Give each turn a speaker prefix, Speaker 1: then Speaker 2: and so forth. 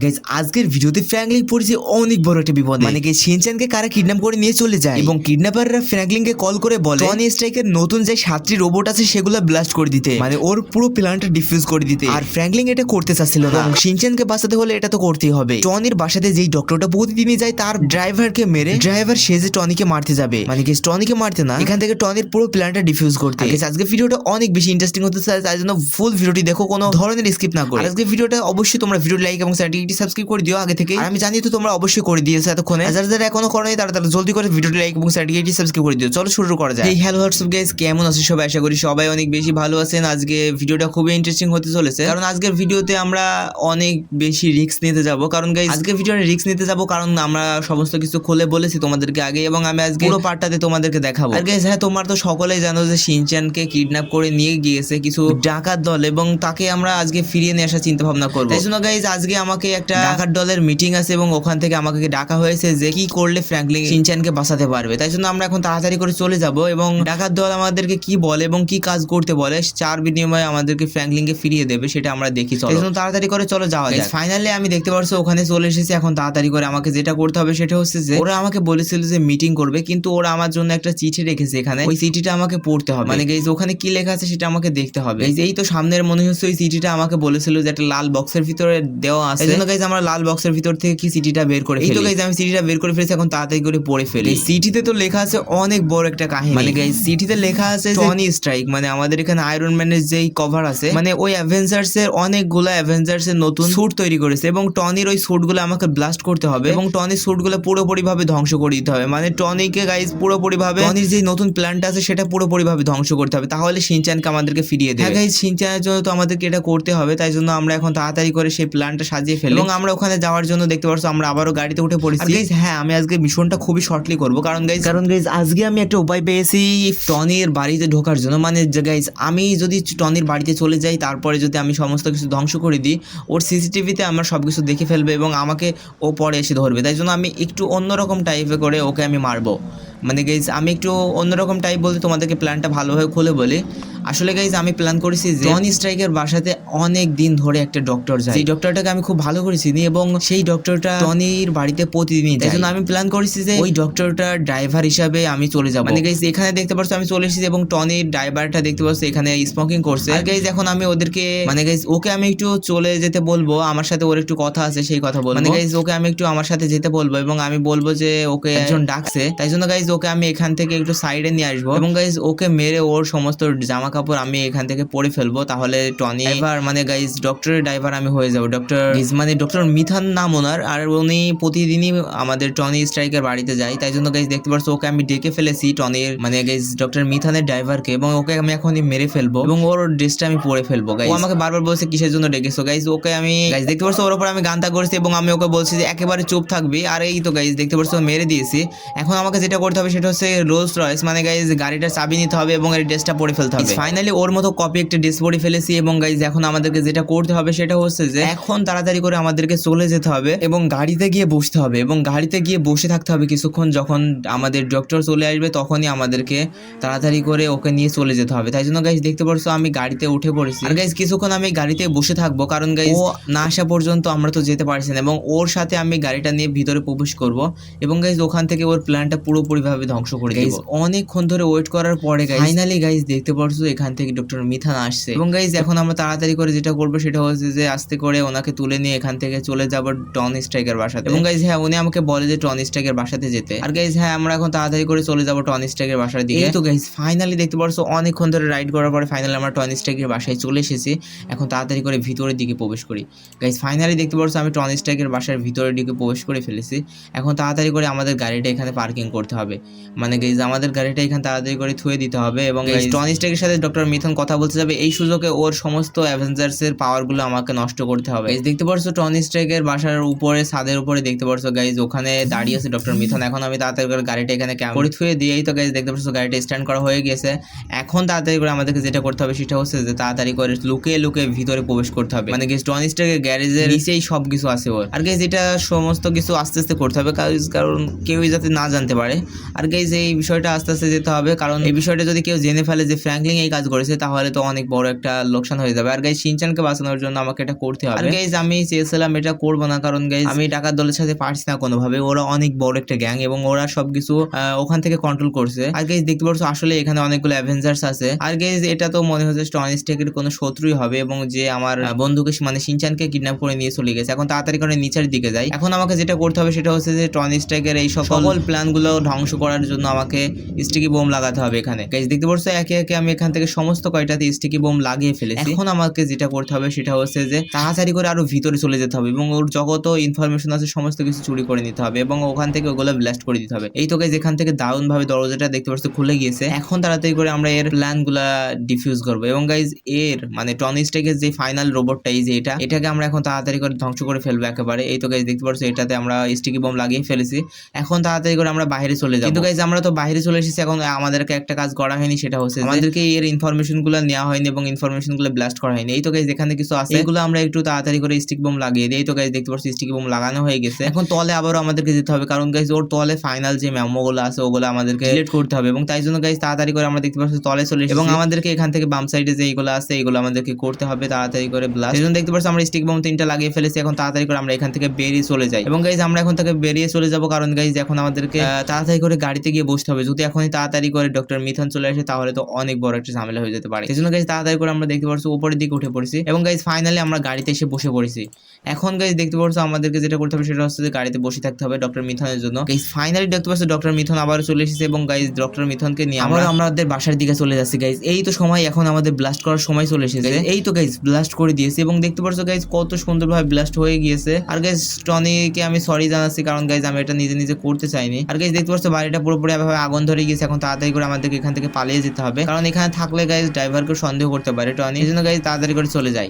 Speaker 1: Guys আজকের ভিডিওতে Franklin পড়েছে অনেক বড় একটা বিপদে। মানে কি শিনচ্যানকে কারা কিডন্যাপ করে নিয়ে চলে যায় এবং কিডন্যাপাররা ফ্র্যাঙ্কলিনকে কল করে বলে টনি স্ট্রাইকের নতুন যে 7টি রোবট আছে সেগুলো ব্লাস্ট করে দিতে, মানে ওর পুরো প্ল্যানটা ডিফিউজ করে দিতে। আর ফ্র্যাঙ্কলিন এটা করতে চাচ্ছিল না, এবং শিনচ্যানকে বাঁচাতে হলে এটা তো করতেই হবে। টনির বাসাতে যেই ডক্টরটা প্রতিদিনই যায় তার ড্রাইভারকে মেরে ড্রাইভার সে যে টনিকে মারতে যাবে, মানে কি টনিকে মারতে না, এখান থেকে টনির পুরো প্ল্যানটা ডিফিউজ করতে। আজকে ভিডিওটা অনেক বেশি ইন্টারেস্টিং হতে চায়, তাই জন্য ফুল ভিডিওটি দেখো, কোনো ধরনের স্কিপ না করে। আজকে ভিডিওটা অবশ্যই তোমরা ভিডিও লাইক এবং চ্যানেলটি সাবস্ক্রাইব করে দিও আগে থেকে। আর আমি জানি তো তোমরা অবশ্যই করে দিয়েছো এতক্ষণে, যারা যারা এখনো করোনি তারা জলদি করে ভিডিওটি লাইক এবং চ্যানেলটি সাবস্ক্রাইব করে দিও। চলো শুরু করা যায়। হ্যালো হোয়াটসঅ্যাপ গাইস, কেমন আছো সবাই? আশা করি সবাই অনেক বেশি ভালো আছেন। আজকে ভিডিওটা খুবই ইন্টারেস্টিং হতে চলেছে, কারণ আজকের ভিডিওতে আমরা অনেক বেশি রিস্ক নিতে যাব। কারণ গাইস আজকের ভিডিওতে রিস্ক নিতে যাব, কারণ আমরা সমস্ত কিছু খুলে বলেছি তোমাদেরকে আগে, এবং আমি আজকে পুরো পার্টটাতে তোমাদেরকে দেখাবো। আর গাইস হ্যাঁ, তোমরা তো সকলেই জানো যে শিনচ্যানকে কিডন্যাপ করে নিয়ে গিয়েছে কিছু ডাকাত দল, এবং তাকে আমরা আজকে ফিরিয়ে নিয়ে আসার চিন্তা ভাবনা করবো। তাই জন্য গাইস আজকে আমাকে একটা ডাকাত দলের মিটিং আছে, এবং ওখান থেকে আমাকে ডাকা হয়েছে যে কি করলে ফ্র্যাঙ্কলিন শিনচ্যানকে বাঁচাতে পারবে। তাই জন্য আমরা এখন তাড়াতাড়ি করে চলে যাব, এবং ডাকাত দল আমাদেরকে কি বলে এবং কি কাজ করতে বলে, চার বিনিময়ে আমাদেরকে ফ্র্যাঙ্কলিনকে ফিরিয়ে দেবে, সেটা আমরা দেখি। চলো তাড়াতাড়ি করে চলো যাওয়া যায়। ফাইনালি আমি দেখতে পারছো ওখানে চলে এসেছি। এখন তাড়াতাড়ি করে আমাকে যেটা করতে হবে সেটা হচ্ছে যে ওরা আমাকে বলেছিল যে মিটিং করবে, কিন্তু ওরা আমার জন্য একটা চিঠি রেখেছে এখানে, ওই চিঠিটা আমাকে পড়তে হবে। মানে গাইস ওখানে কি লেখা আছে সেটা আমাকে দেখতে হবে। এই তো সামনের মনে হচ্ছে ওই চিঠিটা আমাকে বলেছিল যে একটা লাল বক্সের ভিতরে দেওয়া আছে। এই জন্য গাইস আমরা লাল বক্সের ভিতর থেকে কি চিঠিটা বের করে ফেলি। এই তো গাইস আমি চিঠিটা বের করে ফেলেছি, এখন তাড়াতাড়ি করে পড়ে ফেলি। চিঠিতে তো লেখা আছে অনেক বড় একটা কাহিনী। মানে গাইস চিঠিতে লেখা আছে টনি স্ট্রাইক, মানে আমাদের এখানে আয়রন ম্যানের যেই কভার আছে, মানে ওই অ্যাভেঞ্জার্স এর অনেকগুলো অ্যাভেঞ্জার্স এর নতুন স্যুট তৈরি করেছে, এবং টনির ওই স্যুট গুলো আমাকে ব্লাস্ট করতে হবে, এবং টনির স্যুট গুলো পুরোপুরি ভাবে ধ্বংস করে দিতে হবে। মানে টনিকে গাইস পুরোপুরি ভাবে টনির যে নতুন প্ল্যানটা আছে সেটা পুরোপুরি ভাবে ধ্বংস করতে হবে, তাহলে শিনচ্যানকে আমাদেরকে ফিরিয়ে দেবে। হ্যাঁ গাইস শিনচ্যানের জন্য তো আমাদেরকে এটা করতে হবে, তাই জন্য আমরা এখন তাড়াতাড়ি করে সেই প্ল্যানটা সাজিয়ে ফেলি, এবং আমরা ওখানে যাওয়ার জন্য দেখতে পাচ্ছ আমরা আবারও গাড়িতে উঠে পড়েছি। গাইস হ্যাঁ, আমি আজকে মিশনটা খুবই শর্টলি করব, কারণ গাইস আজকে আমি একটা উপায় পেয়েছি টনির বাড়িতে ঢোকার জন্য। মানে গাইস আমি যদি টনির বাড়িতে চলে যাই, তারপরে যদি আমি সমস্ত কিছু ধ্বংস করে দিই, ওর সিসিটিভিতে আমার সবকিছু দেখে ফেলবে এবং আমাকে ও পরে এসে ধরবে। তাই জন্য আমি একটু অন্যরকম টাইপে করে ওকে আমি মারবো। মানে গাইজ আমি একটু অন্যরকম টাইপ বলতে তোমাদেরকে প্ল্যানটা ভালোভাবে খুলে বলি। আসলে গাইজ আমি প্ল্যান করেছি যে টনি স্ট্রাইকের বাসাতে অনেক দিন ধরে একটা ডক্টর যায়, সেই ডক্টরটাকে আমি খুব ভালো করে চিনি, এবং সেই ডক্টরটা টনির বাড়িতে প্রতিদিনই যায়। তাই জন্য আমি প্ল্যান করেছি যে ওই ডক্টরটার ড্রাইভার হিসাবে আমি চলে যাবো। মানে গাইজ এখানে দেখতে পাচ্ছ আমি চলে এসেছি, এবং টনির ড্রাইভারটা দেখতে পাচ্ছ এখানে স্মোকিং করছে। আর গাইজ এখন আমি ওদেরকে মানে গাইজ ওকে আমি একটু চলে যেতে বলবো, আমার সাথে ওর একটু কথা আছে সেই কথা বলবো। মানে গাইজ ওকে আমি একটু আমার সাথে যেতে বলবো, এবং আমি বলবো যে ওকে একজন ডাকছে। তাই জন্য গাইজ ওকে আমি এখান থেকে একটু সাইডে নিয়ে আসবো, এবং গাইজ ওকে মেরে ওর সমস্ত জামা কাপড় আমি এখান থেকে পরে ফেলবো, তাহলে টনি ড্রাইভার মানে গাইজ ডক্টরের ড্রাইভার আমি হয়ে যাবো। মানে ডক্টর মিথান নাম ওনার, আর উনি প্রতিদিনই আমাদের টনি স্ট্রাইকের বাড়িতে যায়। তাই জন্য গাইজ দেখতে পাচ্ছ ওকে আমি ডেকে ফেলেছি টনির মানে গাইজ ডক্টর মিথানের ড্রাইভারকে, এবং ওকে আমি এখনই মেরে ফেলবো, এবং ওর ড্রেসটা আমি পরে ফেলবো। গাইজ ও আমাকে বারবার বলছে কিসের জন্য ডেকেছো। গাইজ ওকে আমি গাইজ দেখতে পাচ্ছ ওর উপর আমি গানটা করেছি, এবং আমি ওকে বলছি যে একেবারে চুপ থাকবি। আর এই তো গাইজ দেখতে পাচ্ছ মেরে দিয়েছি। এখন আমাকে যেটা করতে হবে সেটা হচ্ছে রোলস রয়েস, মানে গাইজ গাড়িটার চাবি নিতে হবে এবং এর ড্রেসটা পরে ফেলতে হবে। ফাইনালি ওর মতো কপি একটা ড্রেস পরে ফেলেছি, এবং গাইজ এখন আমাদেরকে যেটা করতে হবে সেটা হচ্ছে যে এখন তাড়াতাড়ি করে আমাদেরকে চলে যেতে হবে, এবং গাড়িতে গিয়ে বসতে হবে, এবং গাড়িতে গিয়ে বসে থাকতে হবে কিছুক্ষণ। যখন আমাদের ডক্টর চলে আসবে তখনই আমাদেরকে তাড়াতাড়ি করে ওকে নিয়ে চলে যেতে হবে। তাই জন্য গাইজ দেখতে পাচ্ছ আমি গাড়িতে উঠে পড়েছি, আর গাইজ কিছুক্ষণ আমি গাড়িতে বসে থাকবো, কারণ গাইজ ও না আসা পর্যন্ত আমরা তো যেতে পারছি না, এবং ওর সাথে আমি গাড়িটা নিয়ে ভিতরে প্রবেশ করব, এবং গাইজ ওখান থেকে ওর প্ল্যানটা পুরোপুরি ভাবে ধ্বংস করে দেব। অনেকক্ষণ ধরে ওয়েট করার পরে ফাইনালি গাইজ দেখতে পারছো এখান থেকে ডক্টর মিথান আসছে, এবং গাইজ এখন আমরা তাড়াতাড়ি করে যেটা করবো সেটা হচ্ছে যে আস্তে করে ওনাকে তুলে নিয়ে এখান থেকে চলে যাব টনি স্ট্রাইকের বাসাতে। এবং গাইজ হ্যাঁ উনি আমাকে বলে যে টনি স্ট্রাইকের বাসাতে যেতে, আর গাইজ হ্যাঁ আমরা এখন তাড়াতাড়ি করে চলে যাব টনি স্ট্রাইকের বাসার দিকে। এই তো গাইজ ফাইনালি দেখতে পারছো অনেকক্ষণ ধরে রাইড করার পরে ফাইনালি আমরা টনি স্ট্রাইকের বাসায় চলে এসেছি। এখন তাড়াতাড়ি করে ভিতরের দিকে প্রবেশ করি। গাইজ ফাইনালি দেখতে পারছো আমি টনি স্ট্রাইকের বাসার ভিতরের দিকে প্রবেশ করে ফেলেছি। এখন তাড়াতাড়ি করে আমাদের গাড়িটা এখানে পার্কিং করতে হবে, মানে গাইজ আমাদের গাড়িটা এখানে তাড়াতাড়ি করে থুয়ে দিতে হবে, এবং টনি স্ট্রাইকের সাথে ডক্টর মিথান কথা বলতে যাবে, এই সুযোগে ওর সমস্ত অ্যাভেঞ্জার্স এর পাওয়ার গুলো আমাকে নষ্ট করতে হবে। গাইজ দেখতে পারছো টনি স্ট্রাইকের বাসার উপরে ছাদের উপরে দেখতে পারছো গাইজ ওখানে দাঁড়িয়ে আছে ডক্টর মিথান। এখন আমি তাড়াতাড়ি করে গাড়িটা এখানে করে থুয়ে দিয়েই তো গাইজ দেখতে পারছো গাড়িটা স্ট্যান্ড করা হয়ে গেছে। এখন তাড়াতাড়ি করে আমাদেরকে যেটা করতে হবে সেটা হচ্ছে যে তাড়াতাড়ি করে লুকিয়ে লুকিয়ে ভিতরে প্রবেশ করতে হবে, মানে গাইজ টনি স্ট্রাইকের গ্যারেজের নিচেই সবকিছু আছে ওর। আর গাইজ এটা সমস্ত কিছু আস্তে আস্তে করতে হবে, কারণ কেউই যাতে না জানতে পারে। আর গাইজ এই বিষয়টা আস্তে আস্তে যেতে হবে, কারণ এই বিষয়টা যদি কেউ জেনে ফেলে যে ফ্র্যাঙ্কলিন এই কাজ করেছে তাহলে তো অনেক বড় একটা লোকসান হয়ে যাবে। আর গাইজ শিনচানকে বাঁচানোর জন্য আমাকে এটা করতে হবে। আর গাইজ আমি চেয়েছিলাম এটা করবো না, কারণ গাইজ আমি ডাকাত দলের সাথে পারছি না কোনোভাবে, ওরা অনেক বড় একটা গ্যাং এবং ওরা সবকিছু ওখান থেকে কন্ট্রোল করছে। আর গাইজ দেখতে পাচ্ছ আসলে এখানে অনেকগুলো অ্যাভেঞ্জার্স আছে। আর গাইজ এটা তো মনে হচ্ছে টনি স্টার্কের কোনো শত্রুই হবে এবং যে আমার বন্ধুকে মানে শিনচানকে কিডন্যাপ করে নিয়ে চলে গেছে। এখন তাড়াতাড়ি করে নিচের দিকে যাই। এখন আমাকে যেটা করতে হবে সেটা হচ্ছে যে টনি স্টার্কের এই সকল প্ল্যান গুলো ধ্বংস করার জন্য আমাকে স্টিকি বোম লাগাতে হবে এখানে। গাইজ দেখতে পাচ্ছ একে একে আমি এখান থেকে সমস্ত কয়টাতে স্টিকি বোম লাগিয়ে ফেলেছি। এখন আমাকে যেটা করতে হবে সেটা হচ্ছে যে তাড়াতাড়ি করে আরো ভিতরে চলে যেতে হবে এবং ওর যত ইনফরমেশন আছে সমস্ত কিছু চুরি করে নিতে হবে এবং ওখান থেকে ওগুলো ব্লাস্ট করে দিতে হবে। এই তো গাইজ এখান থেকে দারুণ ভাবে দরজাটা দেখতে পাচ্ছ খুলে গিয়েছে। এখন তাড়াতাড়ি করে আমরা এর প্ল্যান গুলা ডিফিউজ করবো এবং গাইজ এর মানে টনি স্টার্কের যে ফাইনাল রোবটটা এই যে এটাকে আমরা এখন তাড়াতাড়ি করে ধ্বংস করে ফেলবো একেবারে। এই তো গাইজ দেখতে পাচ্ছ এটাতে আমরা স্টিকি বোম লাগিয়ে ফেলেছি। এখন তাড়াতাড়ি করে আমরা বাইরে চলে যাবো। কিন্তু গাইজ আমরা তো বাইরে চলে এসেছি, এখন আমাদেরকে একটা কাজ করা হয়নি, সেটা হচ্ছে আমাদেরকে এর ইনফরমেশন গুলো নেওয়া হয়নি এবং ইনফরমেশন গুলো ব্লাস্ট করা হয়নি। এই তো গাইজ এখানে কিছু আছে, এগুলো আমরা একটু তাড়াতাড়ি করে স্টিক বোম লাগিয়ে দিই। এই তো গাইজ দেখতে পাচ্ছি স্টিকি বোম লাগানো হয়ে গেছে। এখন তলে আবারও আমাদেরকে যেতে হবে, কারণ গাইজ ওর তলে ফাইনাল যে মেমো গুলো আছে ওগুলো আমাদেরকে ডিলিট করতে হবে এবং তাই জন্য গাইজ তাড়াতাড়ি করে আমরা দেখতে পাচ্ছি তলে চলে এসেছি এবং আমাদেরকে এখান থেকে বাম সাইডে যে এইগুলো আছে এইগুলো আমাদেরকে করতে হবে তাড়াতাড়ি করে ব্লাস্ট। এই জন্য দেখতে পাচ্ছি আমরা স্টিক বোম 3টা লাগিয়ে ফেলেছি। এখন তাড়াতাড়ি করে আমরা এখান থেকে বেরিয়ে চলে যাই এবং গাইজ আমরা এখন থেকে বেরিয়ে চলে যাব, কারণ গাইজ এখন আমাদেরকে তাড়াতাড়ি করে গাড়িতে গিয়ে বসতে হবে। যদি এখনই তাড়াতাড়ি করে ডক্টর মিথন চলে আসে তাহলে তো অনেক বড় একটা ঝামেলা হয়ে যেতে পারে। এই জন্য গাইজ তাড়াতাড়ি করে আমরা দেখতে পাচ্ছি উপরের দিকে উঠে পড়েছি এবং গাইজ ফাইনালি আমরা গাড়িতে এসে বসে পড়েছি। এখন গাইজ দেখতে পাচ্ছ আমাদেরকে যেটা করতে হবে সেটা হচ্ছে যে গাড়িতে বসে থাকতে হবে ডক্টর মিথনের জন্য। গাইজ ফাইনালি দেখতে পাচ্ছ ডক্টর মিথন আবার চলে এসেছে এবং গাইজ ডক্টর মিথনকে নিয়ে আমরা আমাদের বাসার দিকে চলে যাচ্ছি। গাইজ এই তো সময় এখন আমাদের ব্লাস্ট করার সময় চলে এসেছে। এই তো গাইজ ব্লাস্ট করে দিয়েছি এবং দেখতে পাচ্ছ গাইজ কত সুন্দরভাবে ব্লাস্ট হয়ে গিয়েছে। আর গাইজ টনিকে আমি সরি জানাচ্ছি, কারণ গাইজ আমি এটা নিজে নিজে করতে চাইনি। আর গাইজ দেখতে পাচ্ছ বাড়িটা পুরোপুরি এভাবে আগুন ধরে গিয়েছে। এখন তাড়াতাড়ি করে আমাদেরকে এখান থেকে পালিয়ে যেতে হবে, কারণ এখানে থাকলে গাইজ ড্রাইভারকে সন্দেহ করতে পারে টনি। এই জন্য গাইজ তাড়াতাড়ি করে চলে যায়।